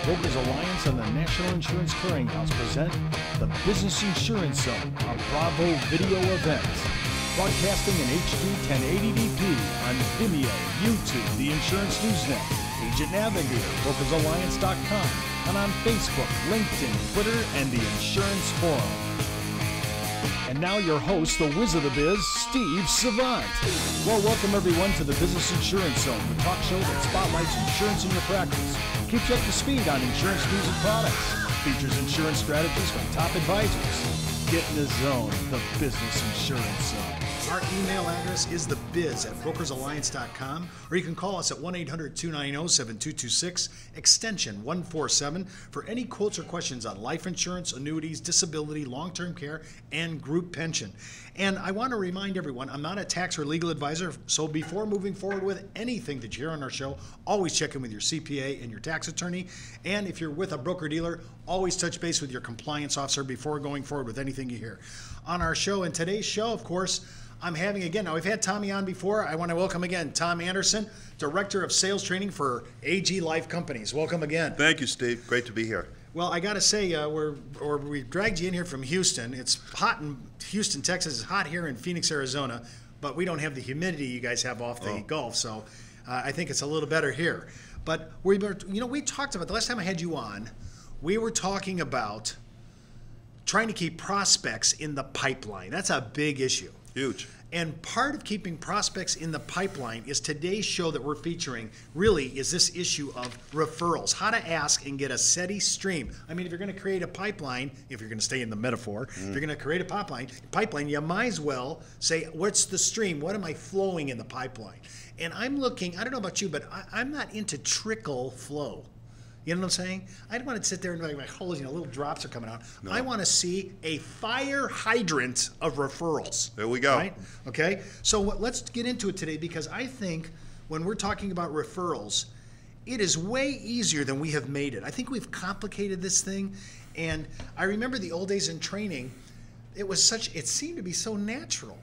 Brokers Alliance and the National Insurance Clearinghouse present the Business Insurance Zone, a Bravo video event. Broadcasting in HD 1080p on Vimeo, YouTube, the Insurance Newsnet, Agent Navigator, BrokersAlliance.com, and on Facebook, LinkedIn, Twitter, and the Insurance Forum. And now your host, the whiz of the biz, Steve Savant. Well, welcome everyone to the Business Insurance Zone, the talk show that spotlights insurance in your practice, keeps you up to speed on insurance news and products, features insurance strategies from top advisors. Get in the zone, the Business Insurance Zone. Our email address is thebiz@brokersalliance.com, or you can call us at 1-800-290-7226, extension 147, for any quotes or questions on life insurance, annuities, disability, long-term care, and group pension. And I want to remind everyone, I'm not a tax or legal advisor, so before moving forward with anything that you hear on our show, always check in with your CPA and your tax attorney. And if you're with a broker-dealer, always touch base with your compliance officer before going forward with anything you hear. On our show, and today's show, of course, I'm having again, now we've had Tommy on before. I want to welcome again Tom Anderson, Director of Sales Training for AG Life Companies. Welcome again. Thank you, Steve. Great to be here. Well, I got to say, we dragged you in here from Houston. It's hot in Houston, Texas. It's hot here in Phoenix, Arizona, but we don't have the humidity you guys have off the Gulf, so I think it's a little better here. But we talked about, the last time I had you on, we were talking about trying to keep prospects in the pipeline. That's a big issue. Huge. And part of keeping prospects in the pipeline is today's show that we're featuring really is this issue of referrals, how to ask and get a steady stream. I mean, if you're going to create a pipeline, if you're going to stay in the metaphor, if you're going to create a pipeline, you might as well say, what's the stream? What am I flowing in the pipeline? And I'm looking, I don't know about you, but I'm not into trickle flow. You know what I'm saying? I don't want to sit there and like my holes, little drops are coming out. No. I want to see a fire hydrant of referrals. There we go. Right? Okay? So let's get into it today, because I think when we're talking about referrals, it is way easier than we have made it. I think we've complicated this thing. And I remember the old days in training, it seemed to be so natural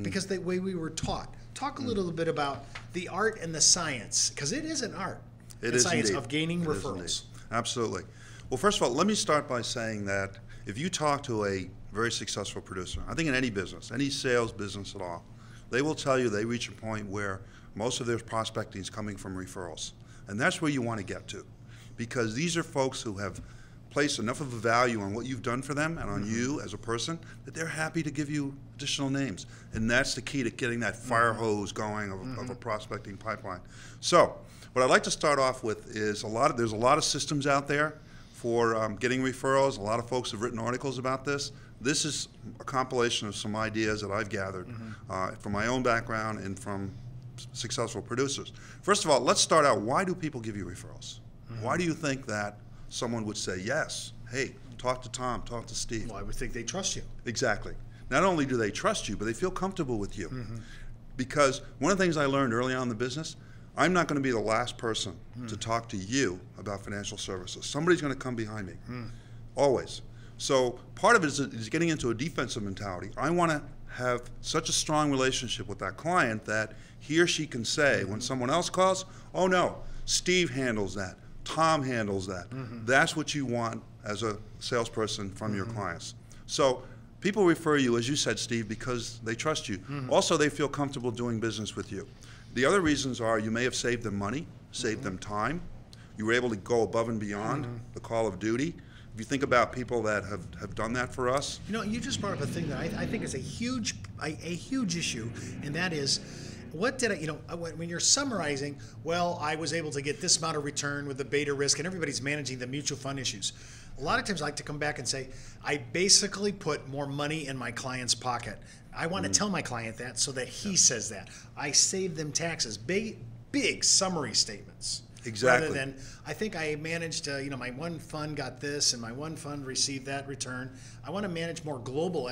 because the way we were taught. Talk a little bit about the art and the science, because it is an art. It is science indeed. of gaining referrals. Absolutely. Well, first of all, let me start by saying that if you talk to a very successful producer, I think in any business, any sales business at all, they will tell you they reach a point where most of their prospecting is coming from referrals. And that's where you want to get to, because these are folks who have placed enough of a value on what you've done for them and on you as a person that they're happy to give you additional names. And that's the key to getting that fire hose going of a prospecting pipeline. So what I'd like to start off with is there's a lot of systems out there for getting referrals. A lot of folks have written articles about this. This is a compilation of some ideas that I've gathered from my own background and from successful producers. First of all, let's start out, why do people give you referrals? Why do you think that someone would say, yes, hey, talk to Tom, talk to Steve? Well, I would think they trust you. Exactly. Not only do they trust you, but they feel comfortable with you. Because one of the things I learned early on in the business, I'm not going to be the last person to talk to you about financial services. Somebody's going to come behind me, always. So part of it is getting into a defensive mentality. I want to have such a strong relationship with that client that he or she can say when someone else calls, oh no, Steve handles that, Tom handles that. That's what you want as a salesperson from your clients. So people refer you, as you said, Steve, because they trust you. Also, they feel comfortable doing business with you. The other reasons are you may have saved them money, saved them time. You were able to go above and beyond the call of duty. If you think about people that have done that for us. You just brought up a thing that I think is a huge issue, and that is, what did when you're summarizing, well, I was able to get this amount of return with the beta risk, and everybody's managing the mutual fund issues. A lot of times I like to come back and say, I basically put more money in my client's pocket. I want to tell my client that so that he says that. I save them taxes. Big summary statements. Exactly. Rather than, I think I managed, my one fund got this and my one fund received that return. I want to manage more global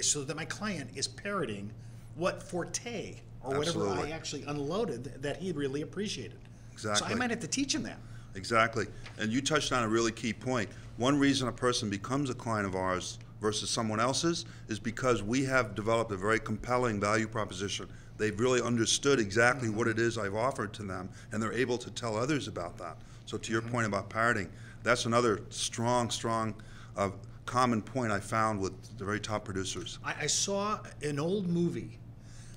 so that my client is parroting what Forte or whatever I actually unloaded that he really appreciated. Exactly. So I might have to teach him that. Exactly. And you touched on a really key point. One reason a person becomes a client of ours versus someone else's is because we have developed a very compelling value proposition. They've really understood exactly what it is I've offered to them, and they're able to tell others about that. So to your point about parroting, that's another strong common point I found with the very top producers. I saw an old movie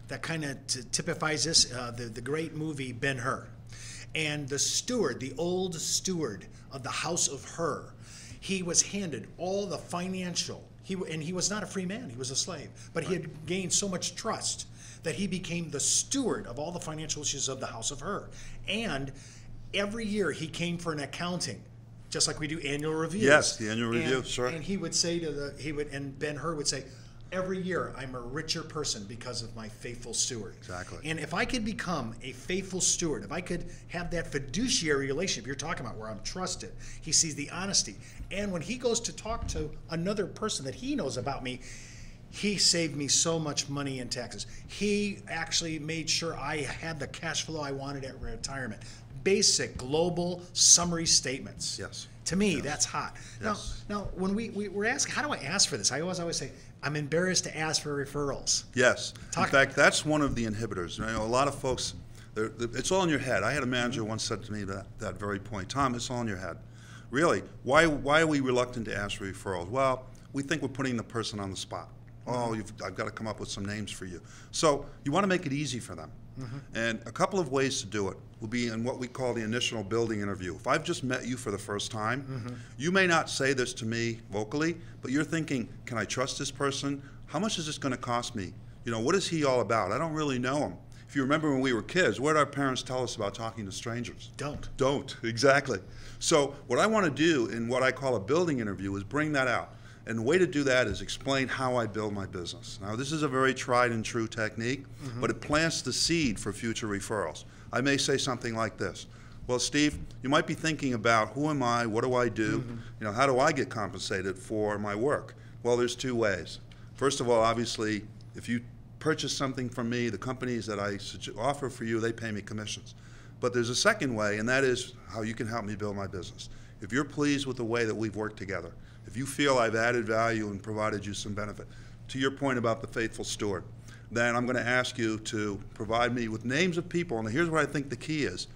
that kind of typifies this, the great movie Ben-Hur. And the steward, the old steward of the house of Hur, he was handed all the financial, and he was not a free man, he was a slave, but he had gained so much trust that he became the steward of all the financial issues of the house of Hur. And every year he came for an accounting, just like we do annual reviews. Yes, the annual review, sure. And he would say and Ben-Hur would say, every year I'm a richer person because of my faithful steward. Exactly. And if I could become a faithful steward, if I could have that fiduciary relationship you're talking about where I'm trusted, he sees the honesty. And when he goes to talk to another person that he knows about me, he saved me so much money in taxes. He actually made sure I had the cash flow I wanted at retirement. Basic global summary statements. Yes. To me, that's hot. Yes. Now, when we're asking, how do I ask for this? I always say, I'm embarrassed to ask for referrals. Yes. In fact, that's one of the inhibitors. You know, a lot of folks, it's all in your head. I had a manager once said to me that very point, Tom, it's all in your head. Really, why are we reluctant to ask for referrals? Well, we think we're putting the person on the spot. Oh, I've got to come up with some names for you. So you want to make it easy for them. And a couple of ways to do it will be in what we call the initial building interview. If I've just met you for the first time, you may not say this to me vocally, but you're thinking, can I trust this person? How much is this going to cost me? You know, what is he all about? I don't really know him. If you remember when we were kids, what did our parents tell us about talking to strangers? Don't, exactly. So what I want to do in what I call a building interview is bring that out. And the way to do that is explain how I build my business. Now, this is a very tried and true technique, but it plants the seed for future referrals. I may say something like this. Well, Steve, you might be thinking about who am I, what do I do, you know, how do I get compensated for my work? Well, there's two ways. First of all, obviously, if you purchase something from me, the companies that I offer for you, they pay me commissions. But there's a second way, and that is how you can help me build my business. If you're pleased with the way that we've worked together, if you feel I've added value and provided you some benefit, to your point about the faithful steward, then I'm going to ask you to provide me with names of people, and here's what I think the key is.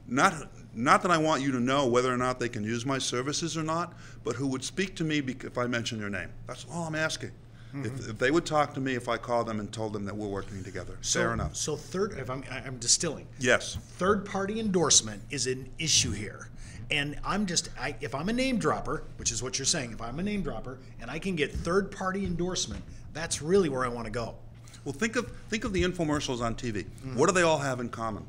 Not that I want you to know whether or not they can use my services or not, but who would speak to me if I mention their name. That's all I'm asking. If they would talk to me if I called them and told them that we're working together. Fair enough. So if I'm distilling. Yes. Third-party endorsement is an issue here. And if I'm a name dropper, which is what you're saying, if I'm a name dropper and I can get third-party endorsement, that's really where I want to go. Well, think of the infomercials on TV. What do they all have in common?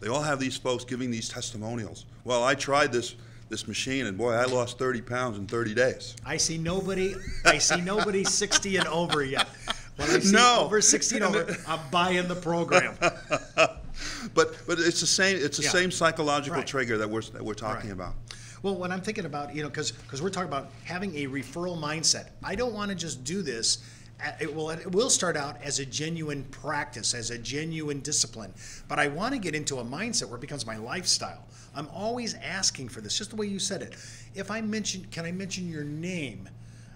They all have these folks giving these testimonials. Well, I tried this machine, and boy, I lost 30 pounds in 30 days. I see nobody 60 and over yet. When I see over 60 and over, I'm buying the program. But it's the same psychological trigger that we're talking about. Well, when I'm thinking about, because we're talking about having a referral mindset, I don't want to just do this. It will start out as a genuine practice, as a genuine discipline, but I want to get into a mindset where it becomes my lifestyle. I'm always asking for this, just the way you said it. Can I mention your name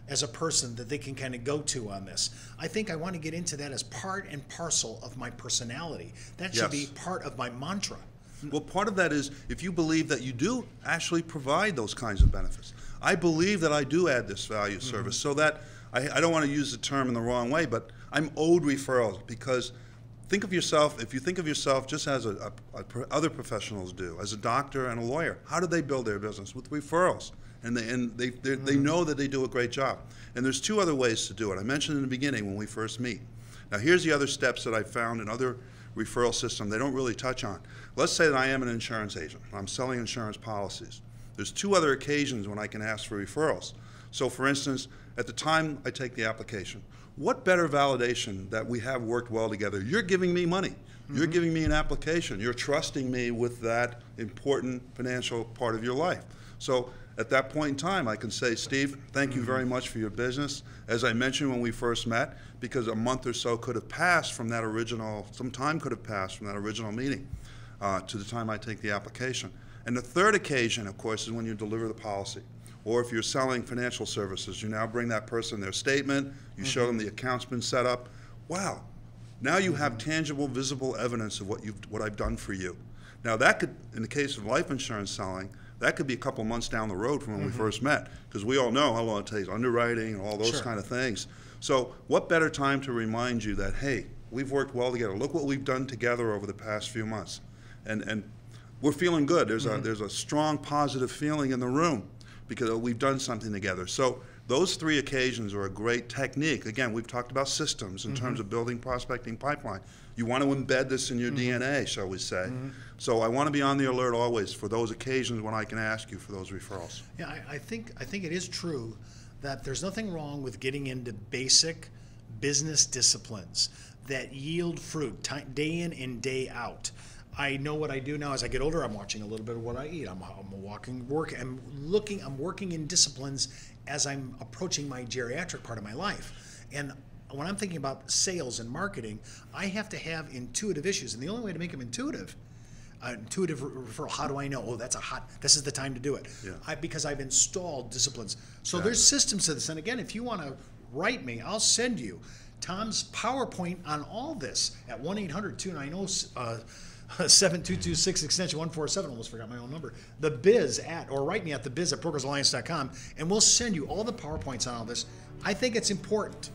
as a person that they can kind of go to on this? I think I want to get into that as part and parcel of my personality. That should be part of my mantra. Well, part of that is if you believe that you do actually provide those kinds of benefits. I believe that I do add this value service, so that I don't want to use the term in the wrong way, but I'm owed referrals, because if you think of yourself just as other professionals do, as a doctor and a lawyer, how do they build their business? With referrals. And they know that they do a great job. And there's two other ways to do it. I mentioned in the beginning when we first meet. Now here's the other steps that I found in other referral systems they don't really touch on. Let's say that I am an insurance agent. I'm selling insurance policies. There's two other occasions when I can ask for referrals. So for instance, at the time I take the application, what better validation that we have worked well together? You're giving me money. You're giving me an application. You're trusting me with that important financial part of your life. So at that point in time, I can say, Steve, thank you very much for your business. As I mentioned when we first met, because a month or so could have passed from that original, some time could have passed from that original meeting to the time I take the application. And the third occasion, of course, is when you deliver the policy. Or if you're selling financial services, you now bring that person their statement, you show them the account's been set up. Wow, now you have tangible, visible evidence of what I've done for you. Now that could, in the case of life insurance selling, that could be a couple months down the road from when we first met, because we all know how long it takes underwriting and all those kind of things. So what better time to remind you that, hey, we've worked well together. Look what we've done together over the past few months. And we're feeling good. There's a strong positive feeling in the room because we've done something together. So those 3 occasions are a great technique. Again, we've talked about systems in terms of building prospecting pipeline. You want to embed this in your DNA, shall we say. So I want to be on the alert always for those occasions when I can ask you for those referrals. Yeah, I think it is true that there's nothing wrong with getting into basic business disciplines that yield fruit day in and day out. I know what I do now as I get older. I'm watching a little bit of what I eat. I'm working in disciplines as I'm approaching my geriatric part of my life. And when I'm thinking about sales and marketing, I have to have intuitive issues. And the only way to make them intuitive referral, how do I know? Oh, this is the time to do it. Yeah. Because I've installed disciplines. So there's systems to this. And again, if you want to write me, I'll send you Tom's PowerPoint on all this at 1-800-290-7226 extension 147. Almost forgot my own number. Write me at thebiz@brokersalliance.com, and we'll send you all the PowerPoints on all this. I think it's important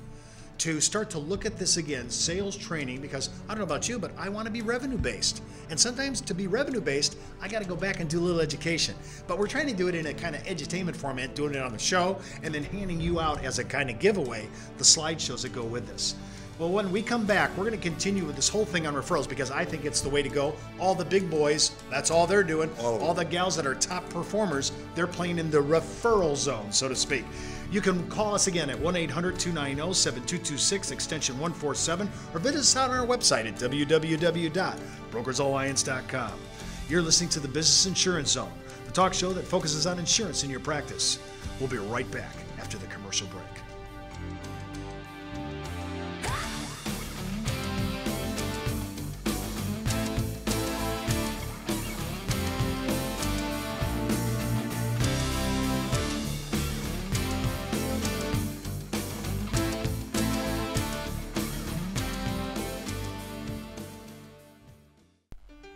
to start to look at this again, sales training, because I don't know about you, but I want to be revenue-based. And sometimes to be revenue-based, I got to go back and do a little education. But we're trying to do it in a kind of edutainment format, doing it on the show, and then handing you out as a kind of giveaway the slideshows that go with this. Well, when we come back, we're going to continue with this whole thing on referrals because I think it's the way to go. All the big boys, that's all they're doing. All the gals that are top performers, they're playing in the referral zone, so to speak. You can call us again at 1-800-290-7226, extension 147, or visit us on our website at www.brokersalliance.com. You're listening to the Business Insurance Zone, the talk show that focuses on insurance in your practice. We'll be right back after the commercial break.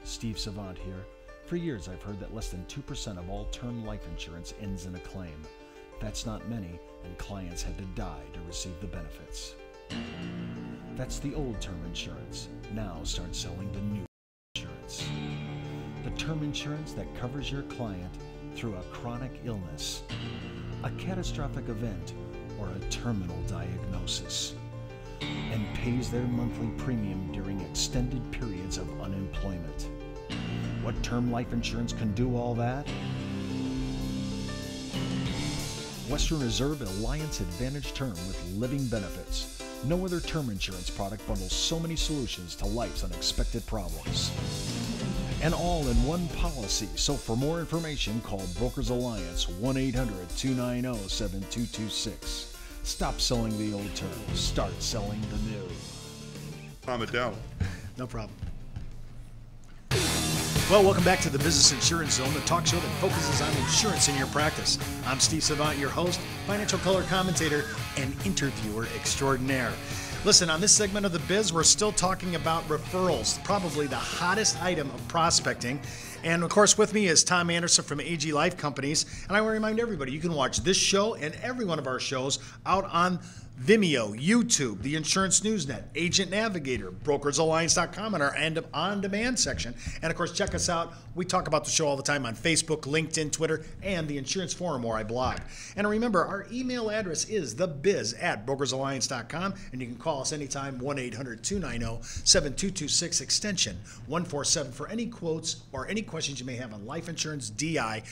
Steve Savant here. For years I've heard that less than 2% of all term life insurance ends in a claim. That's not many, and clients had to die to receive the benefits. That's the old term insurance. Now start selling the new insurance. The term insurance that covers your client through a chronic illness, a catastrophic event, or a terminal diagnosis, and pays their monthly premium during extended periods of unemployment. What term life insurance can do all that? Western Reserve Alliance Advantage Term with living benefits. No other term insurance product bundles so many solutions to life's unexpected problems. And all in one policy. So for more information, call Brokers Alliance 1-800-290-7226. Stop selling the old term. Start selling the new. Calm it down. No problem. Well, welcome back to the Business Insurance Zone, the talk show that focuses on insurance in your practice. I'm Steve Savant, your host, financial color commentator, and interviewer extraordinaire. Listen, on this segment of the biz, we're still talking about referrals, probably the hottest item of prospecting. And of course, with me is Tom Anderson from AG Life Companies. And I want to remind everybody, you can watch this show and every one of our shows out on Vimeo, YouTube, the Insurance Newsnet, Agent Navigator, brokersalliance.com, and our on-demand section. And of course, check us out. We talk about the show all the time on Facebook, LinkedIn, Twitter, and the Insurance Forum where I blog. And remember, our email address is thebiz@brokersalliance.com, and you can call us anytime, 1-800-290-7226, extension 147, for any quotes or any questions you may have on life insurance, DI,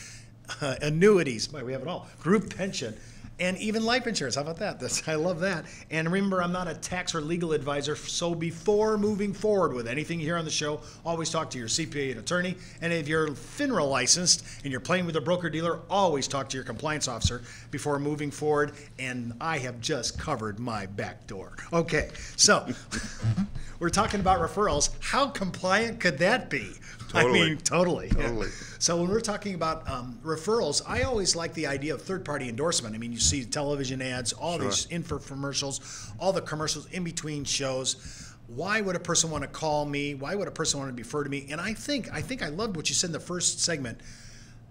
annuities, we have it all, group pension, and even life insurance. How about that? I love that. And remember, I'm not a tax or legal advisor, so before moving forward with anything you hear on the show, always talk to your CPA and attorney. And if you're FINRA licensed and you're playing with a broker-dealer, always talk to your compliance officer before moving forward. And I have just covered my back door. Okay, so we're talking about referrals. How compliant could that be? Totally. I mean, totally. Totally. So when we're talking about referrals, I always like the idea of third-party endorsement. I mean, you see television ads, all these infomercials, all the commercials in between shows. Why would a person want to call me? Why would a person want to refer to me? And I think I loved what you said in the first segment.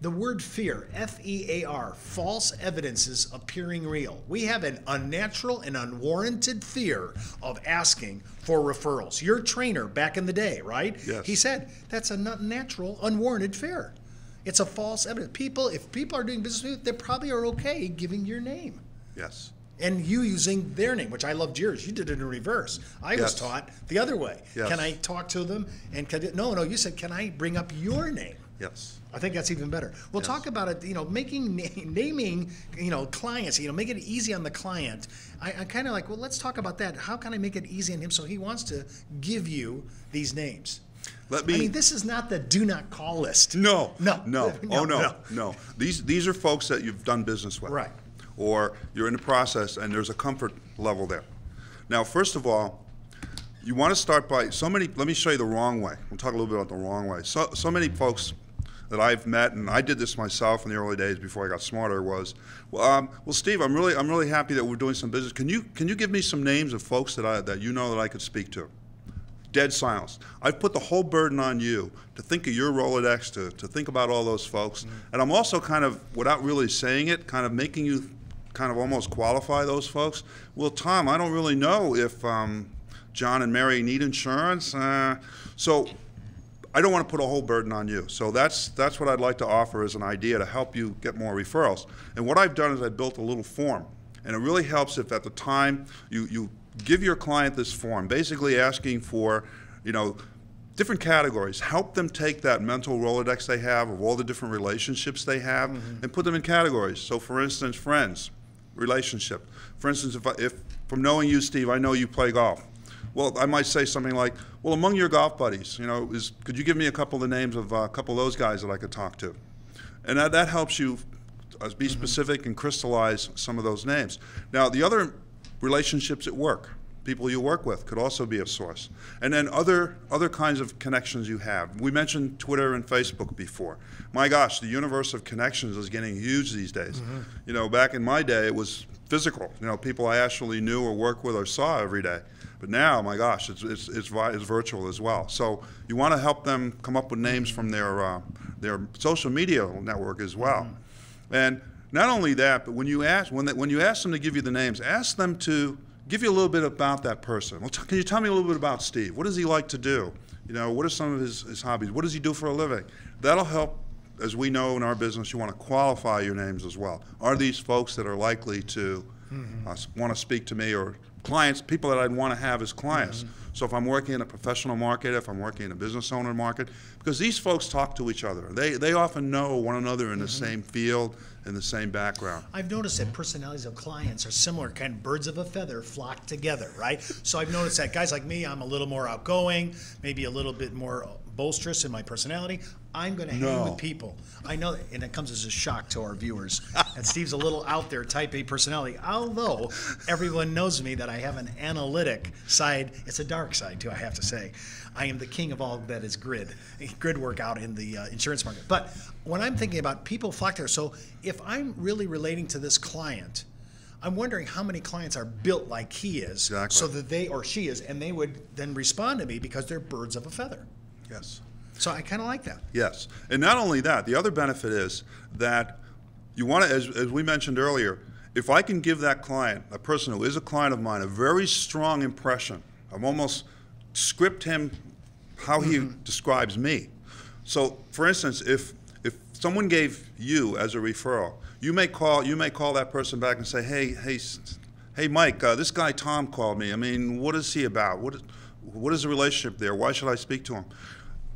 The word fear, F-E-A-R, false evidences appearing real. We have an unnatural and unwarranted fear of asking for referrals. Your trainer back in the day, right? Yes. He said that's a natural, unwarranted fear. It's a false evidence. If people are doing business with you, they probably are okay giving your name. Yes. And you using their name, which I loved yours. You did it in reverse. I was taught the other way. Yes. Can I talk to them? And no, you said, can I bring up your name? Yes. I think that's even better. We'll talk about it, naming, clients, make it easy on the client. I kind of like, well, let's talk about that. How can I make it easy on him so he wants to give you these names? This is not the do not call list. No. No. Oh, no. These are folks that you've done business with. Right. Or you're in the process and there's a comfort level there. Now, first of all, you want to start by let me show you the wrong way. We'll talk a little bit about the wrong way. So many folks that I've met, and I did this myself in the early days before I got smarter, was, well, Steve, I'm really happy that we're doing some business. Can you give me some names of folks that I could speak to? Dead silence. I've put the whole burden on you to think of your Rolodex, to think about all those folks. And I'm also kind of, without really saying it, kind of making you kind of almost qualify those folks. Well, Tom, I don't really know if John and Mary need insurance. So I don't want to put a whole burden on you. So that's what I'd like to offer as an idea to help you get more referrals. And what I've done is I built a little form. And it really helps if at the time you give your client this form, basically asking for, different categories. Help them take that mental Rolodex they have of all the different relationships they have and put them in categories. So for instance, friends, relationship. For instance, if from knowing you, Steve, I know you play golf. Well, I might say something like, well, among your golf buddies, could you give me a couple of the names of a couple of those guys that I could talk to? And that helps you be specific and crystallize some of those names. Now, the other relationships at work, people you work with, could also be a source. And then other kinds of connections you have. We mentioned Twitter and Facebook before. My gosh, the universe of connections is getting huge these days. Back in my day, it was physical. People I actually knew or worked with or saw every day. But now, my gosh, it's virtual as well. So you want to help them come up with names from their social media network as well. And not only that, but when you ask them to give you the names, ask them to give you a little bit about that person. Well, can you tell me a little bit about Steve? What does he like to do? What are some of his hobbies? What does he do for a living? That'll help. As we know in our business, you want to qualify your names as well. Are these folks that are likely to want to speak to me, or clients, people that I'd want to have as clients? So if I'm working in a professional market, if I'm working in a business owner market, because these folks talk to each other. They often know one another in the same field, in the same background. I've noticed that personalities of clients are similar, kind of birds of a feather flock together, right? So I've noticed that guys like me, I'm a little more outgoing, maybe a little bit more boisterous in my personality. I'm going to hang with people. I know that, and it comes as a shock to our viewers. And Steve's a little out there, type A personality, although everyone knows me that I have an analytic side. It's a dark side, too, I have to say. I am the king of all that is grid work out in the insurance market. But when I'm thinking about people flock there, so if I'm really relating to this client, I'm wondering how many clients are built like he is, so that they or she is, and they would then respond to me because they're birds of a feather. Yes. So I kind of like that. Yes. And not only that, the other benefit is that you want to, as we mentioned earlier, if I can give that client, a person who is a client of mine, a very strong impression, I'm almost script him how he describes me. So, for instance, if someone gave you as a referral, you may call that person back and say, hey, Mike, this guy Tom called me. I mean, what is he about? What is the relationship there? Why should I speak to him?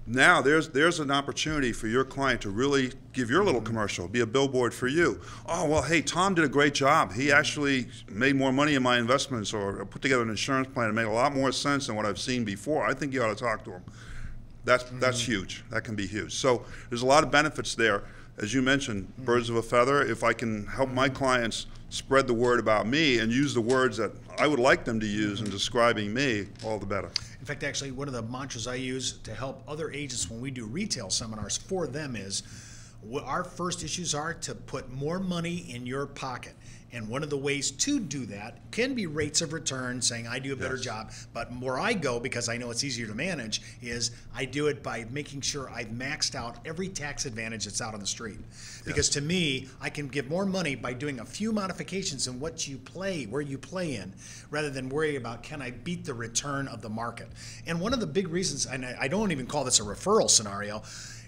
Now there's an opportunity for your client to really give your little commercial, be a billboard for you. Oh, well, hey, Tom did a great job. He actually made more money in my investments, or put together an insurance plan that made a lot more sense than what I've seen before. I think you ought to talk to him. That's huge. That can be huge. So there's a lot of benefits there. As you mentioned, birds of a feather. If I can help my clients spread the word about me and use the words that I would like them to use in describing me, all the better. In fact, actually, one of the mantras I use to help other agents when we do retail seminars for them is, Our first issues are to put more money in your pocket. And one of the ways to do that can be rates of return, saying I do a better job. But where I go, because I know it's easier to manage, is I do it by making sure I've maxed out every tax advantage that's out on the street. Because to me, I can give more money by doing a few modifications in what you play, where you play in, rather than worry about can I beat the return of the market. And one of the big reasons, and I don't even call this a referral scenario,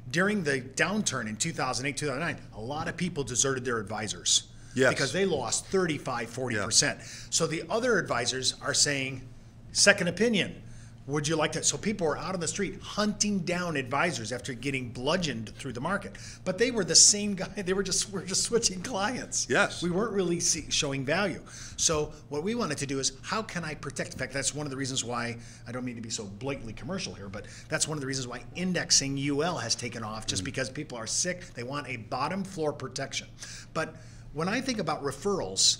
during the downturn in 2008, 2009, a lot of people deserted their advisors. Yes. Because they lost 35, 40%. So the other advisors are saying, second opinion, would you like that? So people are out on the street hunting down advisors after getting bludgeoned through the market. But they were the same guy. We're just switching clients. Yes. We weren't really showing value. So what we wanted to do is, how can I protect? In fact, that's one of the reasons why, I don't mean to be so blatantly commercial here, but that's one of the reasons why indexing UL has taken off, just because people are sick. They want a bottom floor protection. But when I think about referrals,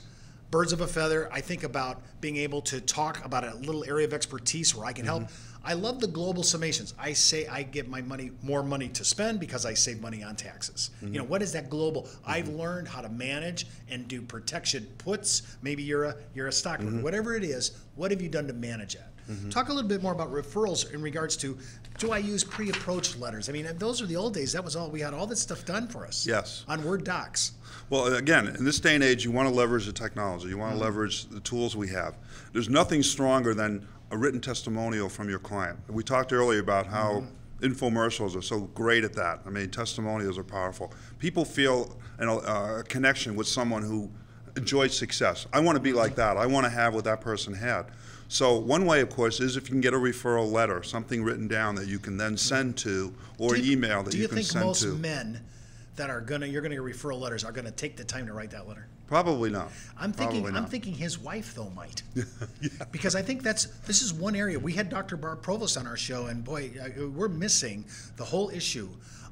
birds of a feather, I think about being able to talk about a little area of expertise where I can help. I love the global summations. I say I get my money, more money to spend because I save money on taxes. You know, what is that global? I've learned how to manage and do protection puts. Maybe you're a stockbroker, whatever it is. What have you done to manage that? Talk a little bit more about referrals in regards to, do I use pre-approach letters? I mean, those are the old days. That was all, we had all this stuff done for us. Yes. On Word docs. Well, again, in this day and age, you want to leverage the technology. You want to leverage the tools we have. There's nothing stronger than a written testimonial from your client. We talked earlier about how infomercials are so great at that. I mean, testimonials are powerful. People feel a connection with someone who enjoyed success. I want to be like that. I want to have what that person had. So one way, of course, is if you can get a referral letter, something written down that you can then send to, or an email that you can send to. Do you think most men that are you're gonna get referral letters are gonna take the time to write that letter? Probably not. I'm thinking his wife though might. Because I think this is one area. We had Dr. Barb Provost on our show, and boy, we're missing the whole issue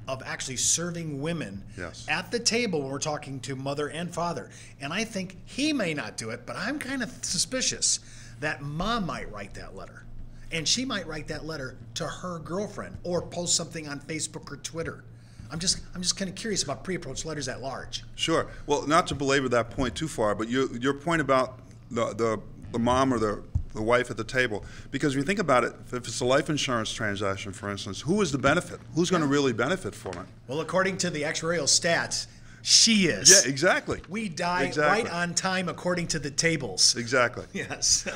of actually serving women at the table when we're talking to mother and father. And I think he may not do it, but I'm kind of suspicious that mom might write that letter. And she might write that letter to her girlfriend or post something on Facebook or Twitter. I'm just kind of curious about pre-approach letters at large. Sure. Well, not to belabor that point too far, but your point about the mom or the wife at the table, because if you think about it, if it's a life insurance transaction, for instance, who is the benefit? Who's going to really benefit from it? Well, according to the actuarial stats, she is. Yeah, exactly. We die right on time according to the tables. Exactly. Yes.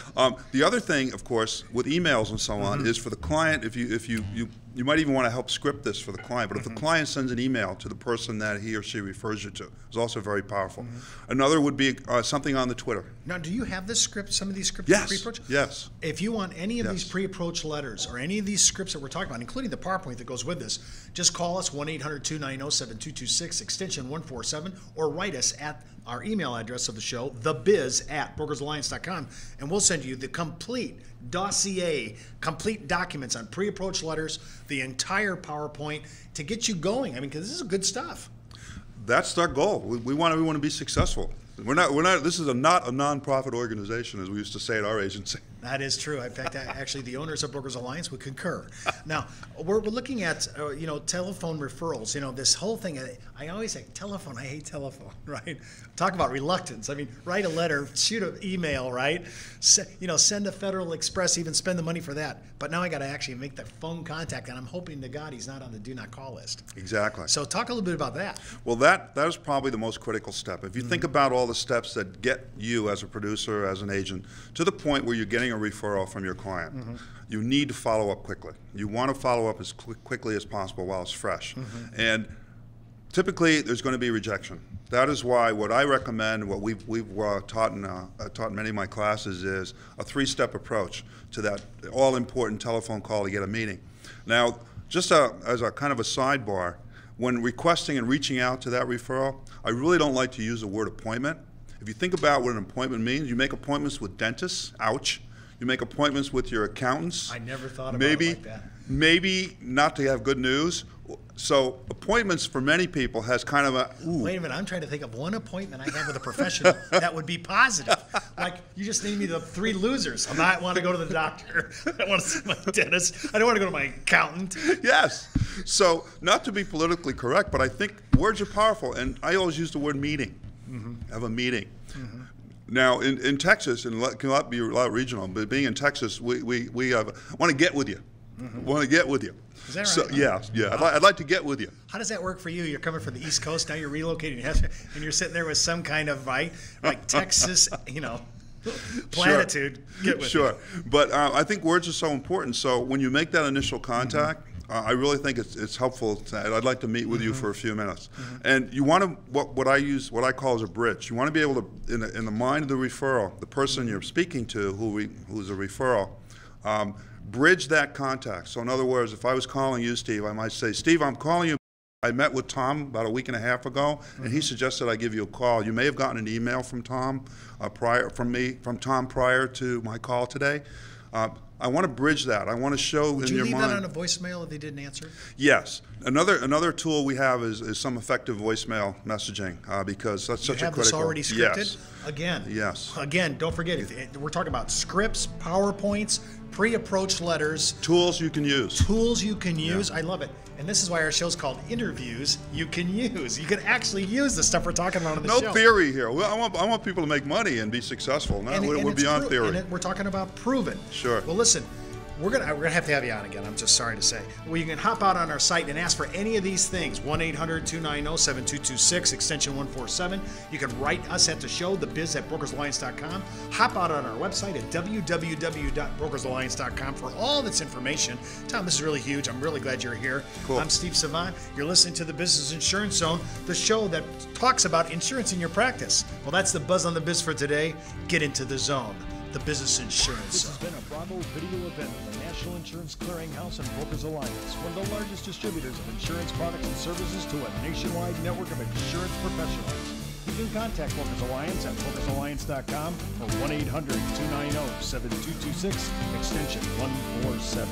The other thing, of course, with emails and so on, is for the client. If you might even want to help script this for the client, but if the client sends an email to the person that he or she refers you to, it's also very powerful. Another would be something on the Twitter. Now, do you have this script? Some of these scripts Yes. for pre-approach? Yes. If you want any of these pre-approach letters or any of these scripts that we're talking about, including the PowerPoint that goes with this, just call us 1-800-290-7226, extension 147, or write us at our email address of the show, thebiz@brokersalliance.com, and we'll send you the complete dossier, complete documents on pre-approach letters, the entire PowerPoint to get you going. I mean, because this is good stuff. That's our goal. We want everyone to be successful. We're not. This is not a nonprofit organization, as we used to say at our agency. That is true. In fact, actually, the owners of Brokers Alliance would concur. Now, we're looking at telephone referrals. You know, this whole thing. I always say telephone. I hate telephone. Right? Talk about reluctance. I mean, write a letter, shoot an email, right? Send a Federal Express, even spend the money for that. But now I got to actually make the phone contact, and I'm hoping to God he's not on the do not call list. Exactly. So talk a little bit about that. Well, that is probably the most critical step. If you think about all the steps that get you as a producer, as an agent, to the point where you're getting a referral from your client, you need to follow up quickly. You want to follow up as quickly as possible while it's fresh. And typically, there's going to be rejection. That is why what I recommend, what we've taught in many of my classes, is a three-step approach to that all-important telephone call to get a meeting. Now, just as a kind of a sidebar, when requesting and reaching out to that referral, I really don't like to use the word appointment. If you think about what an appointment means, you make appointments with dentists, ouch. You make appointments with your accountants. I never thought about it like that. Maybe not to have good news. So appointments for many people has kind of a, ooh. Wait a minute, I'm trying to think of one appointment I have with a professional that would be positive. Like, you just named me the 3 losers. I might want to go to the doctor. I want to see my dentist. I don't want to go to my accountant. Yes. So not to be politically correct, but I think words are powerful. And I always use the word meeting. Have a meeting. Now, in Texas, and it can be a lot regional, but being in Texas, we want to get with you. Want to get with you. Is that right? So, yeah. I'd like to get with you. How does that work for you? You're coming from the East Coast, now you're relocating, and you're sitting there with some kind of, like Texas, platitude. Get with Sure. you. But I think words are so important. So when you make that initial contact, I really think it's helpful. I'd like to meet with you for a few minutes. And you want to, what I call as a bridge. You want to be able to, in the mind of the referral, the person you're speaking to who's a referral, bridge that contact. So in other words, if I was calling you, Steve, I might say, Steve, I'm calling you. I met with Tom about a week and a half ago, and he suggested I give you a call. You may have gotten an email from Tom from Tom prior to my call today. I want to bridge that. I want to show Would in your you mind. leave that on a voicemail if they didn't answer? Yes. Another tool we have is some effective voicemail messaging because that's such a critical. You have this already scripted? Yes. Again. Yes. Again, don't forget, we're talking about scripts, PowerPoints, pre-approach letters. Tools you can use. Tools you can use. I love it. And this is why our show's called Interviews You Can Use. You can actually use the stuff we're talking about on the show. No theory here. Well, I want people to make money and be successful. No, we're beyond theory. And we're talking about proven. Sure. Well, listen. We're gonna have to have you on again. I'm just sorry to say. Well, you can hop out on our site and ask for any of these things. 1-800-290-7226, extension 147. You can write us at the show, thebiz@brokersalliance.com. Hop out on our website at www.brokersalliance.com for all this information. Tom, this is really huge. I'm really glad you're here. Cool. I'm Steve Savant. You're listening to the Business Insurance Zone, the show that talks about insurance in your practice. Well, that's the buzz on the biz for today. Get into the zone. The Business Insurance This has Zone. been a Bravo video event of the National Insurance Clearinghouse and Brokers Alliance, one of the largest distributors of insurance products and services to a nationwide network of insurance professionals. You can contact Brokers Alliance at brokersalliance.com or 1-800-290-7226, extension 147.